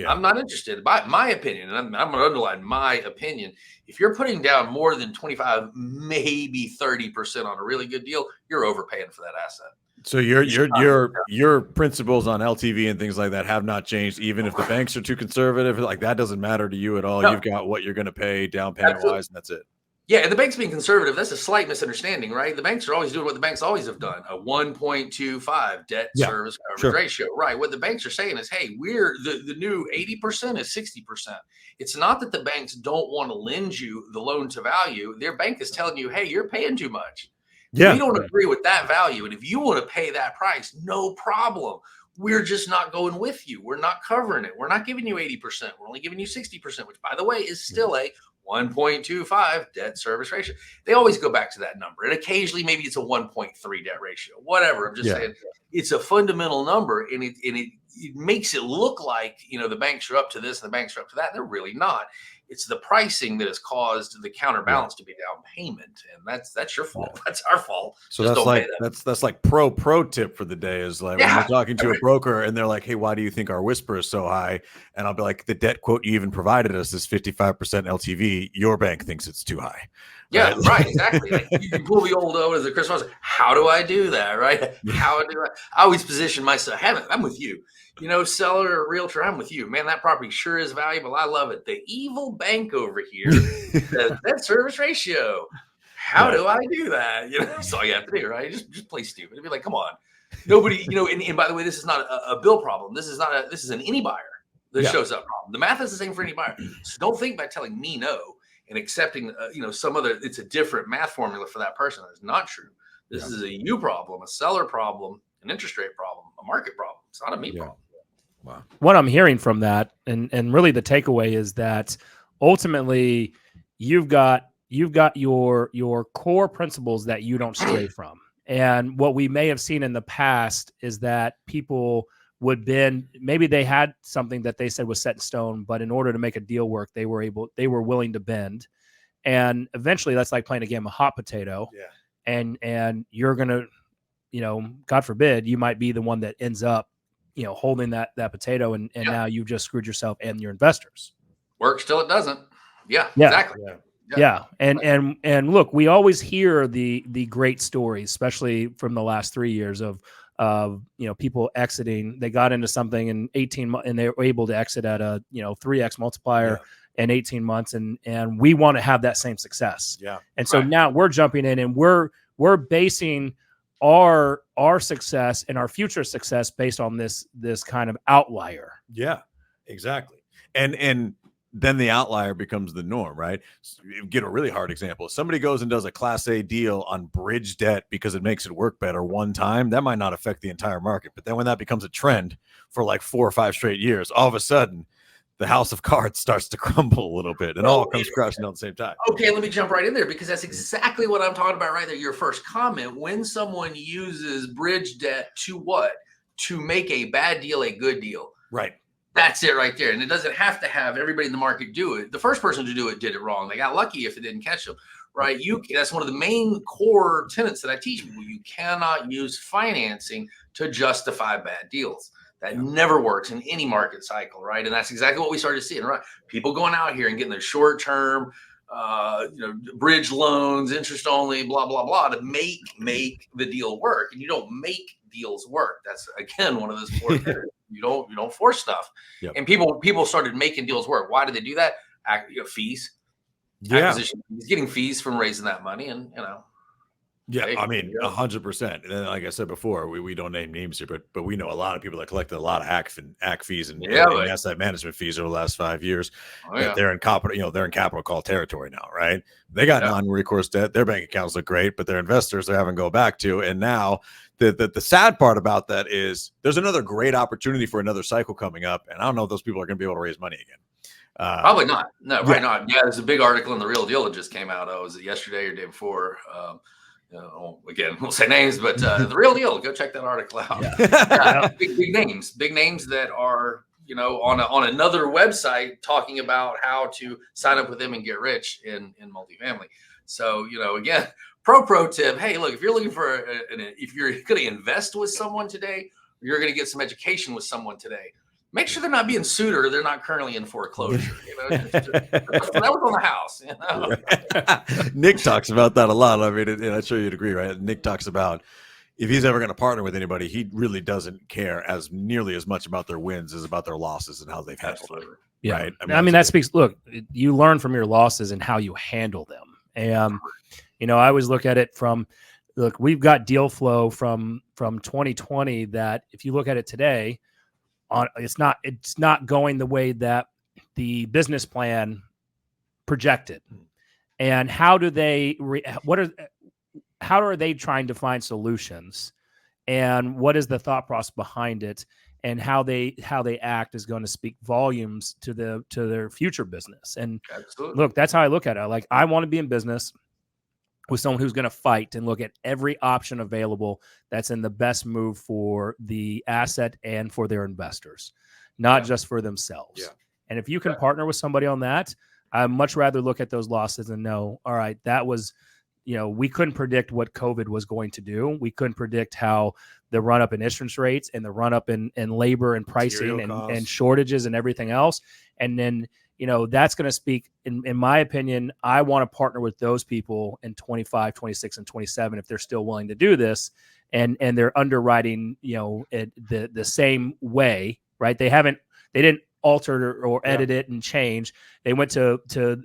I'm not interested. My opinion, and I'm going to underline my opinion. If you're putting down more than 25, maybe 30% on a really good deal, you're overpaying for that asset. So your principles on LTV and things like that have not changed, even if the banks are too conservative. Like, that doesn't matter to you at all. No. You've got what you're going to pay down payment wise, and that's it. Yeah, and the banks being conservative, that's a slight misunderstanding, right? The banks are always doing what the banks always have done: a 1.25 debt service coverage ratio, right? What the banks are saying is, hey, we're the new 80% is 60%. It's not that the banks don't want to lend you the loan to value. Their bank is telling you, hey, you're paying too much. Yeah. We don't agree with that value. And if you want to pay that price, no problem. We're just not going with you. We're not covering it. We're not giving you 80%. We're only giving you 60%, which, by the way, is still a 1.25 debt service ratio. They always go back to that number. And occasionally maybe it's a 1.3 debt ratio, whatever. I'm just saying it's a fundamental number, and it makes it look like, the banks are up to this and the banks are up to that. They're really not. It's the pricing that has caused the counterbalance to be down payment, and that's your fault. That's our fault. So that's like pro tip for the day is like when you're talking to a broker and they're like, "Hey, why do you think our whisper is so high?" And I'll be like, "The debt quote you even provided us is 55% LTV. Your bank thinks it's too high." Yeah, right, exactly. Like, you pull the old as a Chris Monson. How do I do that? Right? How do I always position myself? I'm with you. Seller or realtor, I'm with you, man. That property sure is valuable. I love it. The evil bank over here says debt service ratio. How do I do that? That's all you have to do, right? Just play stupid. Be like, come on, nobody. And by the way, this is not a bill problem. This is an any buyer that shows up problem. The math is the same for any buyer. So don't think by telling me no and accepting, some other. It's a different math formula for that person. That's not true. This is a you problem, a seller problem, an interest rate problem, a market problem. It's not a me problem. Wow. What I'm hearing from that, and really the takeaway is that ultimately you've got your core principles that you don't stray from. And what we may have seen in the past is that people would bend. Maybe they had something that they said was set in stone, but in order to make a deal work, they were willing to bend. And eventually, that's like playing a game of hot potato. Yeah. And you're gonna, God forbid, you might be the one that ends up, holding that potato, and now you've just screwed yourself and your investors. Works till it doesn't. Yeah. Exactly. Yeah. And look, we always hear the great stories, especially from the last 3 years of people exiting. They got into something in 18 months and they were able to exit at a 3x multiplier in 18 months, and we want to have that same success. Yeah. And so now we're jumping in and we're basing our success and our future success based on this kind of outlier. Yeah. Exactly. And then the outlier becomes the norm, right? So you get a really hard example. If somebody goes and does a Class A deal on bridge debt because it makes it work better one time, that might not affect the entire market. But then when that becomes a trend for like 4 or 5 straight years, all of a sudden the house of cards starts to crumble a little bit and all comes crashing down at the same time. Okay, let me jump right in there because that's exactly what I'm talking about right there. Your first comment, when someone uses bridge debt to what? To make a bad deal a good deal. Right. That's it right there. And it doesn't have to have everybody in the market do it. The first person to do it did it wrong. They got lucky if it didn't catch them, right? That's one of the main core tenets that I teach people. You cannot use financing to justify bad deals. That never works in any market cycle, right? And that's exactly what we started seeing, right? People going out here and getting their short-term, bridge loans, interest only, blah, blah, blah, to make the deal work. And you don't make deals work. That's, again, one of those core tenets. You don't force stuff. Yep. And people started making deals work. Why did they do that? Fees. Acquisition fees, getting fees from raising that money, and Yeah, I mean, 100%. And then, like I said before, we don't name names here, but we know a lot of people that collected a lot of ACK fees and asset management fees over the last 5 years. They're in capital call territory now, right? They got non-recourse debt. Their bank accounts look great, but their investors they're having to go back to. And now the sad part about that is there's another great opportunity for another cycle coming up, and I don't know if those people are going to be able to raise money again. Probably not. No, right not. Yeah, there's a big article in The Real Deal that just came out. Was it yesterday or day before? Again, we'll say names, but The Real Deal. Go check that article out. Big names that are on another website talking about how to sign up with them and get rich in multifamily. So again, pro tip. Hey, look, if you're looking for if you're going to invest with someone today, or you're going to get some education with someone today, make sure they're not being sued or they're not currently in foreclosure. That was on the house. Nick talks about that a lot. I mean, and I'm sure you'd agree, right? Nick talks about if he's ever going to partner with anybody, he really doesn't care as nearly as much about their wins as about their losses and how they've handled it. Yeah. Right. I mean that speaks. Look, you learn from your losses and how you handle them. And I always look at it from, look, we've got deal flow from 2020 that if you look at it today, it's not going the way that the business plan projected. And how do they how are they trying to find solutions, and what is the thought process behind it, and how they act is going to speak volumes to their future business. And look, that's how I look at it. Like, I want to be in business with someone who's going to fight and look at every option available that's in the best move for the asset and for their investors, not just for themselves. Yeah. And if you can partner with somebody on that, I'd much rather look at those losses and know, all right, that was, we couldn't predict what COVID was going to do. We couldn't predict how the run up in interest rates and the run up in labor and pricing and shortages and everything else. And then, that's going to speak, in my opinion, I want to partner with those people in 25, 26, and 27 if they're still willing to do this, and they're underwriting, the same way, right? They didn't alter or edit it and change. They went to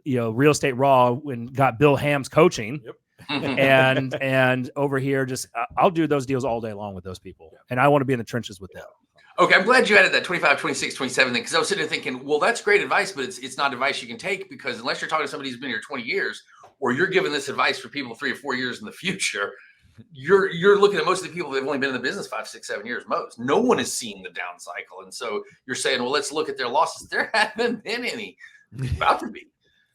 Real Estate Raw and got Bill Ham's coaching. Yep. and over here, I'll do those deals all day long with those people, and I want to be in the trenches with them. Okay, I'm glad you added that 25, 26, 27 thing, because I was sitting there thinking, well, that's great advice, but it's not advice you can take, because unless you're talking to somebody who's been here 20 years, or you're giving this advice for people 3 or 4 years in the future, you're looking at most of the people that have only been in the business 5, 6, 7 years. Most. No one has seen the down cycle, and so you're saying, well, let's look at their losses. There haven't been any. About to be.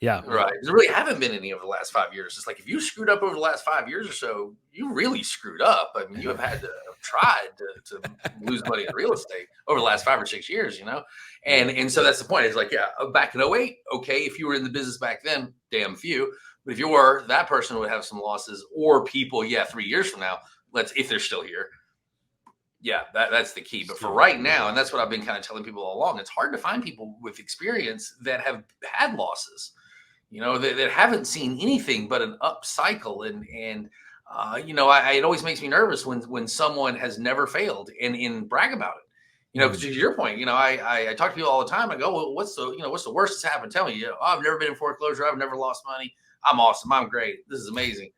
Yeah. Right. There really haven't been any over the last 5 years. It's like, if you screwed up over the last 5 years or so, you really screwed up. I mean, you have had to have tried to lose money in real estate over the last 5 or 6 years, And so that's the point. It's like, back in 2008, okay, if you were in the business back then, damn few. But if you were, that person would have some losses, or people, 3 years from now, if they're still here. Yeah, that's the key. But for right now, and that's what I've been kind of telling people all along, it's hard to find people with experience that have had losses, that haven't seen anything but an up cycle. And it always makes me nervous when someone has never failed and brag about it. Because to your point, I talk to people all the time. I go, well, what's the worst that's happened? Tell me. I've never been in foreclosure. I've never lost money. I'm awesome. I'm great. This is amazing.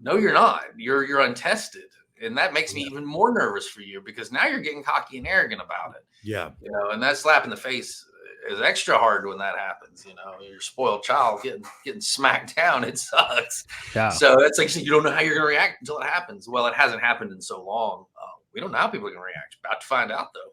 No, you're not. You're untested. And that makes me even more nervous for you, because now you're getting cocky and arrogant about it. Yeah. And that slap in the face is extra hard when that happens. Your spoiled child getting smacked down. It sucks. Yeah. So that's like you don't know how you're going to react until it happens. Well, it hasn't happened in so long. We don't know how people are going to react. About to find out, though.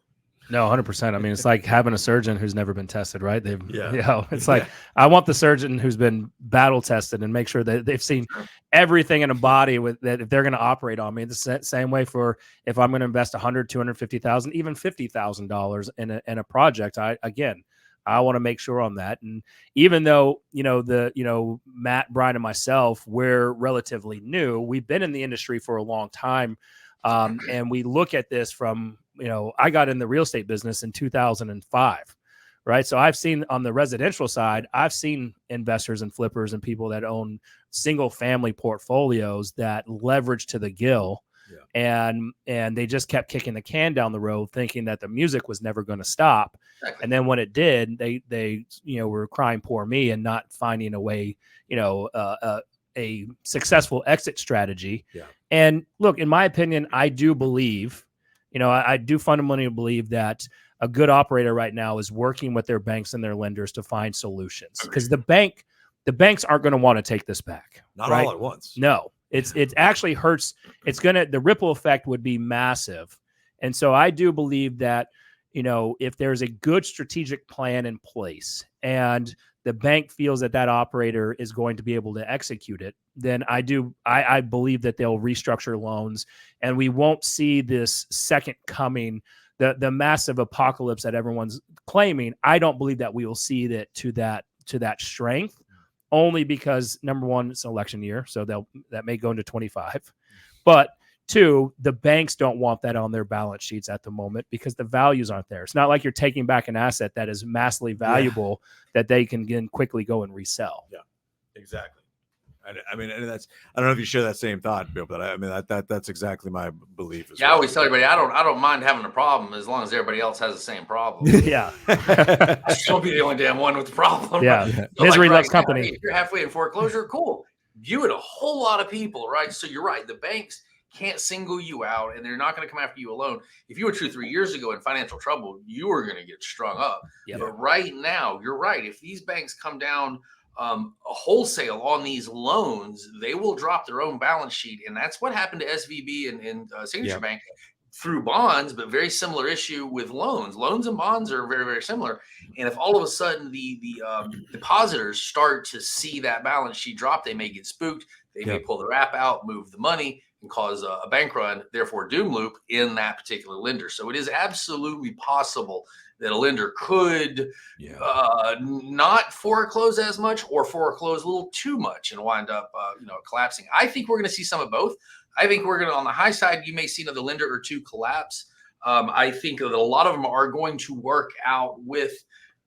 No, 100%. I mean, it's like having a surgeon who's never been tested, right? Yeah. It's like, I want the surgeon who's been battle tested and make sure that they've seen everything in a body with that if they're going to operate on me. The same way for if I'm going to invest $100,000, $250,000, even $50,000 in a project. I want to make sure on that. And even though, Matt, Brian, and myself, we're relatively new, we've been in the industry for a long time. And we look at this from, I got in the real estate business in 2005, right? So I've seen on the residential side, I've seen investors and flippers and people that own single family portfolios that leverage to the gill. Yeah. And they just kept kicking the can down the road, thinking that the music was never going to stop. Exactly. And then when it did, they were crying poor me and not finding a way, a successful exit strategy. Yeah. And look, in my opinion, I do believe, I do fundamentally believe that a good operator right now is working with their banks and their lenders to find solutions, because the banks aren't going to want to take this back. Not right? All at once. No, it actually hurts. The ripple effect would be massive. And so I do believe that, if there's a good strategic plan in place and the bank feels that operator is going to be able to execute it, then I believe that they'll restructure loans, and we won't see this second coming, the massive apocalypse that everyone's claiming. I don't believe that we will see that to that strength, only because number one, it's an election year, so that may go into 25, but two, the banks don't want that on their balance sheets at the moment because the values aren't there. It's not like you're taking back an asset that is massively valuable that they can then quickly go and resell. Yeah, exactly. I mean, and I don't know if you share that same thought, Bill, but I mean, that's exactly my belief. I always tell everybody, I don't mind having a problem as long as everybody else has the same problem. Yeah. I don't be the only damn one with the problem. Yeah. Right? So misery loves company. If you're halfway in foreclosure, cool. You and a whole lot of people, right? So you're right. The banks can't single you out, and they're not going to come after you alone. If you were 2-3 years ago in financial trouble, you were going to get strung up. Yeah. But right now, you're right. If these banks come down wholesale on these loans, they will drop their own balance sheet. And that's what happened to SVB and Signature Bank through bonds, but very similar issue with loans. Loans and bonds are very, very similar. And if all of a sudden the depositors start to see that balance sheet drop, they may get spooked. They may pull their app out, move the money, and cause a bank run, therefore doom loop in that particular lender. So it is absolutely possible that a lender could not foreclose as much or foreclose a little too much and wind up collapsing. I think we're going to see some of both. I think we're going to, on the high side, you may see another lender or two collapse. I think that a lot of them are going to work out with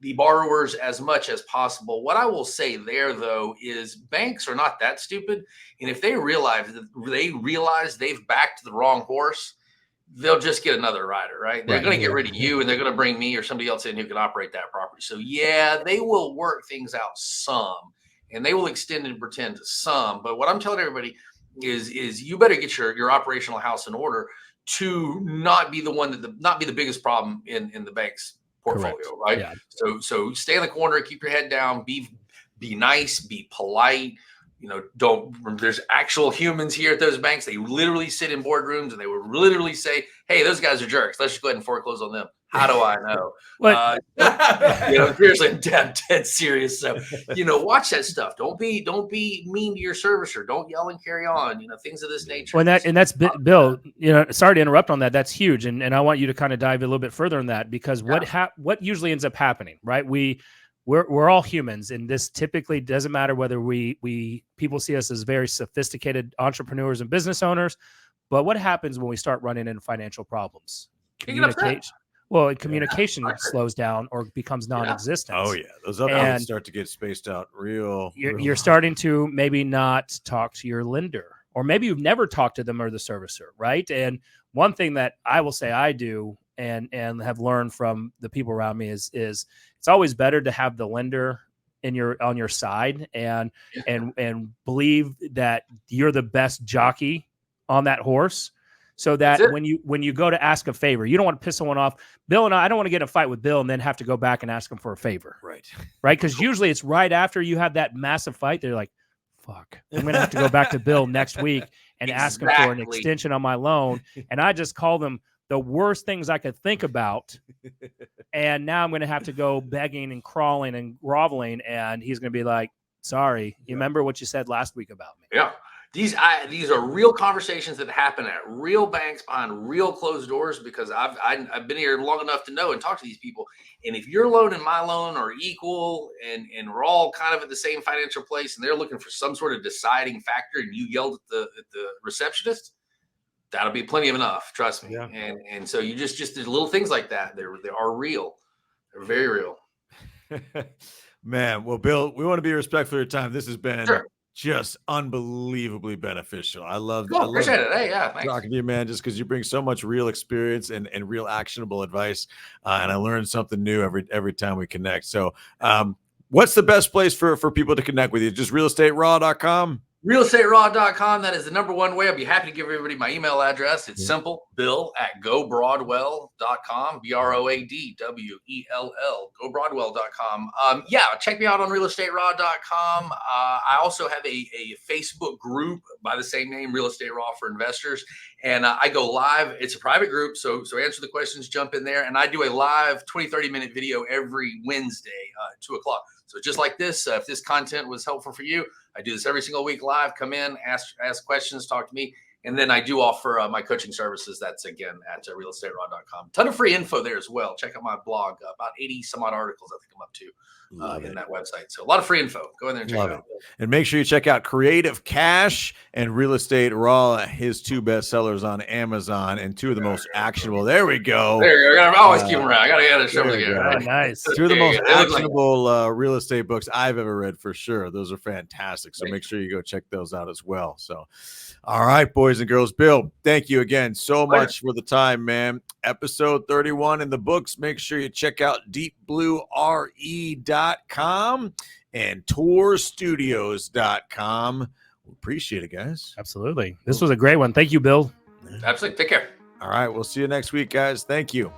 the borrowers as much as possible. What I will say there, though, is banks are not that stupid. And if they realize they've backed the wrong horse, they'll just get another rider, right? They're going to get rid of you, and they're going to bring me or somebody else in who can operate that property. So, they will work things out some, and they will extend and pretend to some. But what I'm telling everybody is you better get your operational house in order to not be the one not be the biggest problem in the bank's portfolio. Correct. Right? Yeah. So stay in the corner, keep your head down, be nice, be polite. There's actual humans here at those banks. They literally sit in boardrooms and they would literally say, "Hey, those guys are jerks. Let's just go ahead and foreclose on them." How do I know? Seriously, I'm dead serious. So, watch that stuff. Don't be mean to your servicer. Don't yell and carry on. Things of this nature. Well, that's Bill. Sorry to interrupt on that. That's huge, and I want you to kind of dive a little bit further on that, because what usually ends up happening, right? We're all humans, and this typically doesn't matter whether people see us as very sophisticated entrepreneurs and business owners, but what happens when we start running into financial problems? Communication slows down or becomes non-existent. Oh yeah, those updates start to get spaced out real. You're starting to maybe not talk to your lender, or maybe you've never talked to them or the servicer, right? And one thing that I will say I do and have learned from the people around me is it's always better to have the lender on your side and believe that you're the best jockey on that horse. so that when you go to ask a favor, you don't want to piss someone off. Bill and I don't want to get in a fight with Bill and then have to go back and ask him for a favor. Right. Because usually it's right after you have that massive fight. They're like, fuck, I'm going to have to go back to Bill next week and ask him for an extension on my loan. And I just call them the worst things I could think about. And now I'm going to have to go begging and crawling and groveling. And he's going to be like, sorry, you remember what you said last week about me? Yeah. These are real conversations that happen at real banks behind real closed doors, because I've been here long enough to know and talk to these people. And if your loan and my loan are equal and we're all kind of at the same financial place and they're looking for some sort of deciding factor and you yelled at the receptionist, that'll be plenty of enough. Trust me. Yeah. And so you just there's little things like that. They are real. They're very real. Man, well, Bill, we want to be respectful of your time. This has been just unbelievably beneficial. I love appreciate it. Hey, yeah, thanks. Talking to you, man, just because you bring so much real experience and real actionable advice. And I learn something new every time we connect. So what's the best place for people to connect with you? Just realestateraw.com? Realestateraw.com. That is the number one way. I'll be happy to give everybody my email address. It's simple. bill@gobroadwell.com. BROADWELL. Gobroadwell.com. Check me out on realestateraw.com. I also have a Facebook group by the same name, Real Estate Raw for Investors. And I go live. It's a private group. So answer the questions, jump in there. And I do a live 20-30 minute video every Wednesday, 2 o'clock. So just like this, if this content was helpful for you, I do this every single week live. Come in, ask questions, talk to me. And then I do offer my coaching services. That's, again, at realestateraw.com. Ton of free info there as well. Check out my blog. About 80 some odd articles I think I'm up to in that website. So a lot of free info. Go in there and check it out. And make sure you check out Creative Cash and Real Estate Raw, his 2 bestsellers on Amazon and 2 of the most actionable. There we go. There you go. I always keep them around. I got to get it show again. Right? Nice. 2 of the most actionable real estate books I've ever read, for sure. Those are fantastic. So make sure you go check those out as well. So, all right, boys and girls. Bill, thank you again so much for the time, man. Episode 31 in the books. Make sure you check out deepbluere.com and tourstudios.com. We appreciate it, guys. Absolutely. This was a great one. Thank you, Bill. Absolutely. Take care. All right. We'll see you next week, guys. Thank you.